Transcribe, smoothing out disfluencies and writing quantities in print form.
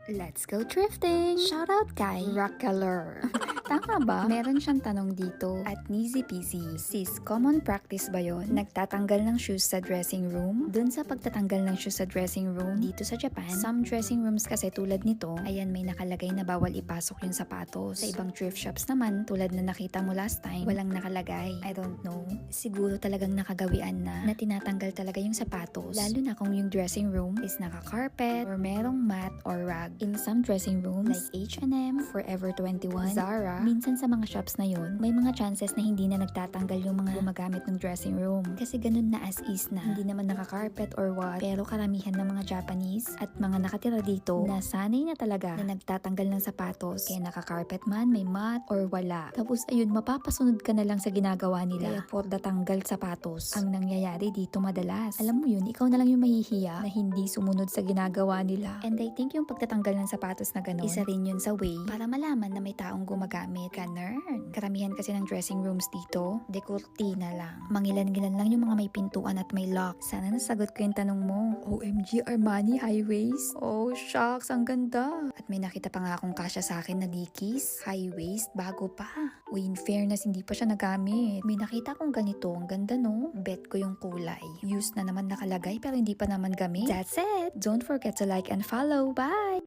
Let's go thrifting! Shoutout kay Rockeler. Tama ba? Meron siyang tanong dito at easy peasy. Sis, common practice ba yon? Nagtatanggal ng shoes sa dressing room? Dun sa pagtatanggal ng shoes sa dressing room, dito sa Japan, some dressing rooms kasi tulad nito, ayan may nakalagay na bawal ipasok yung sapatos. Sa ibang thrift shops naman, tulad na nakita mo last time, walang nakalagay. I don't know. Siguro talagang nakagawian na tinatanggal talaga yung sapatos. Lalo na kung yung dressing room is naka-carpet or merong mat or rag. In some dressing rooms, like H&M, Forever 21, Zara, minsan sa mga shops na yun, may mga chances na hindi na nagtatanggal yung mga gumagamit ng dressing room. Kasi ganun na as is na. Hindi naman naka-carpet or what. Pero karamihan ng mga Japanese at mga nakatira dito, na sanay na talaga na nagtatanggal ng sapatos. Kaya naka-carpet man, may mat or wala. Tapos ayun, mapapasunod ka na lang sa ginagawa nila. Kaya for the tanggal sapatos, ang nangyayari dito madalas. Alam mo yun, ikaw na lang yung mahihiya na hindi sumunod sa ginagawa nila. And I think yung pagtatanggal ng sapatos na ganun, isa rin yun sa way para malaman na may taong gumagamit. Ganun. Karamihan kasi ng dressing rooms dito, dekortina lang. Mangilan-gilan lang yung mga may pintuan at may lock. Sana nasagot ko yung tanong mo. OMG, Armani high waist? Oh, shucks, ang ganda. At may nakita pa nga akong kasya sa akin na Dickies. High waist, bago pa. Uy, in fairness, hindi pa siya nagamit. May nakita akong ganito, ang ganda no? Bet ko yung kulay. Used na naman nakalagay pero hindi pa naman gamit. That's it! Don't forget to like and follow. Bye!